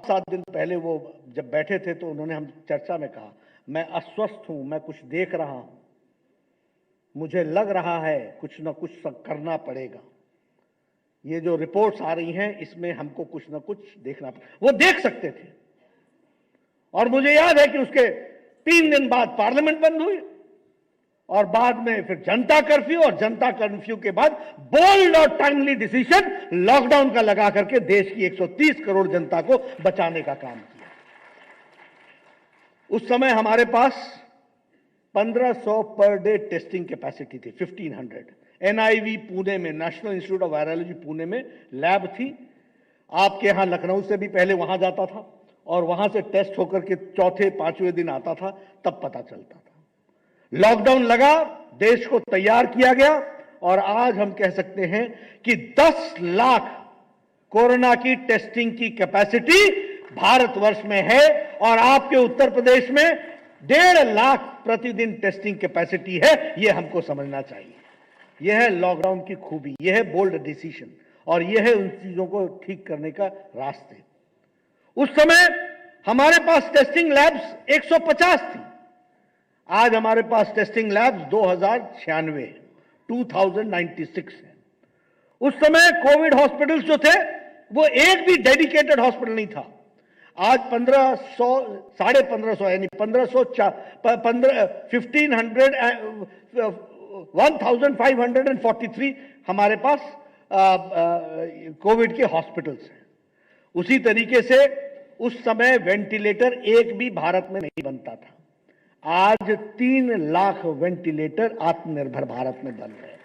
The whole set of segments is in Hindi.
5-7 दिन पहले वो जब बैठे थे तो उन्होंने हम चर्चा में कहा, मैं अस्वस्थ हूं, मैं कुछ देख रहा हूं, मुझे लग रहा है कुछ ना कुछ करना पड़ेगा। ये जो रिपोर्ट्स आ रही हैं इसमें हमको कुछ ना कुछ देखना पड़ेगा। वो देख सकते थे। और मुझे याद है कि उसके 3 दिन बाद पार्लियामेंट बंद हुई और बाद में फिर जनता कर्फ्यू, और जनता कर्फ्यू के बाद बोल्ड और टाइमली डिसीजन लॉकडाउन का लगा करके देश की 130 करोड़ जनता को बचाने का काम किया। उस समय हमारे पास 1500 पर डे टेस्टिंग कैपेसिटी थी, 1500। एनआईवी पुणे में, national institute of virology Pune में लैब थी। आपके यहां लखनऊ से भी पहले वहां जाता था और वहां से टेस्ट होकर के चौथे 5वें दिन आता था, तब पता चलता था। लॉकडाउन लगा, देश को तैयार किया गया और आज हम कह सकते हैं कि 10 लाख कोरोना की टेस्टिंग की कैपेसिटी भारतवर्ष में है और आपके उत्तर प्रदेश में 1.5 लाख प्रतिदिन टेस्टिंग कैपेसिटी है। यह हमको समझना चाहिए। यह है लॉकडाउन की खूबी, यह है बोल्ड डिसीजन और यह है उन चीजों को ठीक करने का रास्ते। उस समय हमारे पास टेस्टिंग लैब्स 150 थी, आज हमारे पास टेस्टिंग लैब्स 2096 है। उस समय कोविड हॉस्पिटल्स जो थे वो एक भी डेडिकेटेड हॉस्पिटल नहीं था। आज 1500, 1550 यानी 1543 हमारे पास कोविड के हॉस्पिटल्स हैं। उसी तरीके से उस समय वेंटिलेटर एक भी भारत में नहीं बनता था। आज 3 लाख वेंटिलेटर आत्मनिर्भर भारत में बन रहे हैं।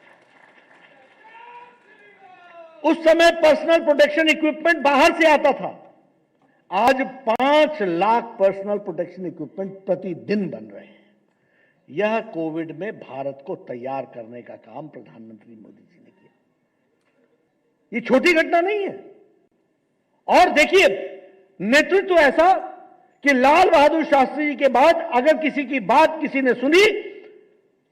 उस समय पर्सनल प्रोटेक्शन इक्विपमेंट बाहर से आता था, आज 5 लाख पर्सनल प्रोटेक्शन इक्विपमेंट प्रतिदिन बन रहे हैं। यह कोविड में भारत को तैयार करने का काम प्रधानमंत्री मोदी जी ने किया। ये छोटी घटना नहीं है। और देखिए, नेतृत्व ऐसा कि लाल बहादुर शास्त्री जी के बाद अगर किसी की बात किसी ने सुनी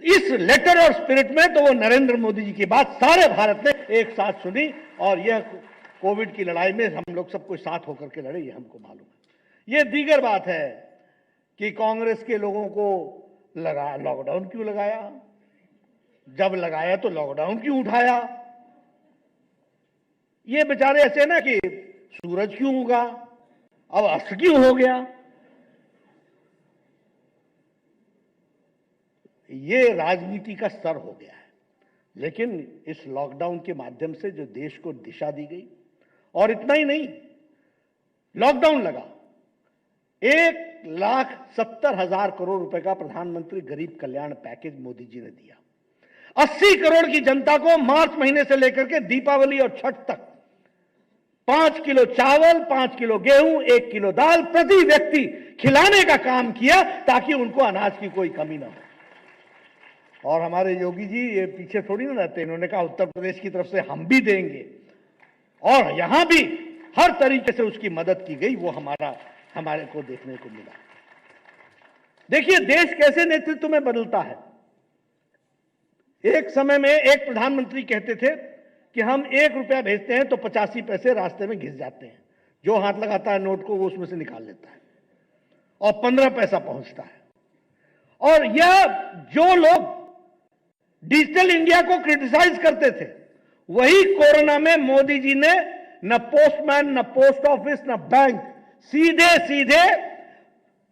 इस लेटर और स्पिरिट में, तो वो नरेंद्र मोदी जी की बात सारे भारत ने एक साथ सुनी। और यह कोविड की लड़ाई में हम लोग सब कुछ साथ होकर के लड़े, ये हमको मालूम है। ये दीगर बात है कि कांग्रेस के लोगों को लगा लॉकडाउन क्यों लगाया, जब लगाया तो लॉकडाउन क्यों उठाया। ये बेचारे ऐसे ना कि सूरज क्यों उगा, अब अस्त क्यों हो गया। ये राजनीति का स्तर हो गया है। लेकिन इस लॉकडाउन के माध्यम से जो देश को दिशा दी गई, और इतना ही नहीं, लॉकडाउन लगा, 1,70,000 करोड़ रुपए का प्रधानमंत्री गरीब कल्याण पैकेज मोदी जी ने दिया। 80 करोड़ की जनता को मार्च महीने से लेकर के दीपावली और छठ तक 5 किलो चावल, 5 किलो गेहूं, 1 किलो दाल प्रति व्यक्ति खिलाने का काम किया ताकि उनको अनाज की कोई कमी ना हो। और हमारे योगी जी ये पीछे थोड़ी ना रहते, इन्होंने कहा उत्तर प्रदेश की तरफ से हम भी देंगे और यहां भी हर तरीके से उसकी मदद की गई। वो हमारे को देखने को मिला। देखिए देश कैसे नेतृत्व में बदलता है। एक समय में एक प्रधानमंत्री कहते थे कि हम 1 रुपया भेजते हैं तो 85 पैसे रास्ते में घिस जाते हैं। जो हाथ लगाता है नोट को वो उसमें से निकाल लेता है और 15 पैसा पहुंचता है। और यह जो लोग डिजिटल इंडिया को क्रिटिसाइज करते थे, वही कोरोना में मोदी जी ने न पोस्टमैन, न पोस्ट ऑफिस, न बैंक, सीधे सीधे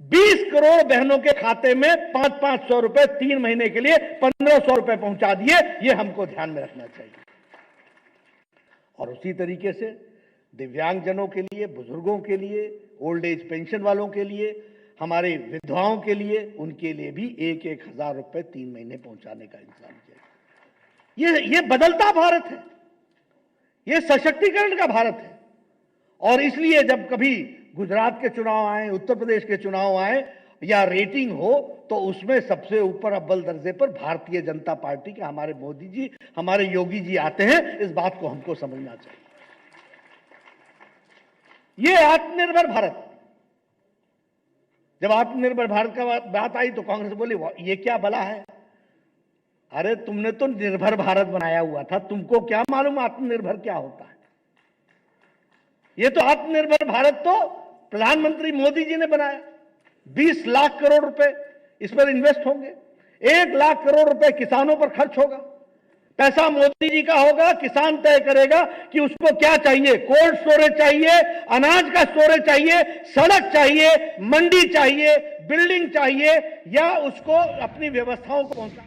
20 करोड़ बहनों के खाते में 500-500 रुपए 3 महीने के लिए 1500 रुपए पहुंचा दिए। यह हमको ध्यान में रखना चाहिए। और उसी तरीके से दिव्यांगजनों के लिए, बुजुर्गों के लिए, ओल्ड एज पेंशन वालों के लिए, हमारे विधवाओं के लिए, उनके लिए भी 1-1 हजार रुपए 3 महीने पहुंचाने का इंतजाम किया। ये बदलता भारत है, ये सशक्तिकरण का भारत है। और इसलिए जब कभी गुजरात के चुनाव आए, उत्तर प्रदेश के चुनाव आए या रेटिंग हो, तो उसमें सबसे ऊपर अव्वल दर्जे पर भारतीय जनता पार्टी के हमारे मोदी जी, हमारे योगी जी आते हैं। इस बात को हमको समझना चाहिए। ये आत्मनिर्भर भारत, जब आत्मनिर्भर भारत का बात आई तो कांग्रेस बोली ये क्या भला है। अरे तुमने तो निर्भर भारत बनाया हुआ था, तुमको क्या मालूम आत्मनिर्भर क्या होता है। ये तो आत्मनिर्भर भारत तो प्रधानमंत्री मोदी जी ने बनाया। 20 लाख करोड़ रुपए इस पर इन्वेस्ट होंगे, 1 लाख करोड़ रुपए किसानों पर खर्च होगा। पैसा मोदी जी का होगा, किसान तय करेगा कि उसको क्या चाहिए, कोल्ड स्टोरेज चाहिए, अनाज का स्टोरेज चाहिए, सड़क चाहिए, मंडी चाहिए, बिल्डिंग चाहिए, या उसको अपनी व्यवस्थाओं को पहुंचा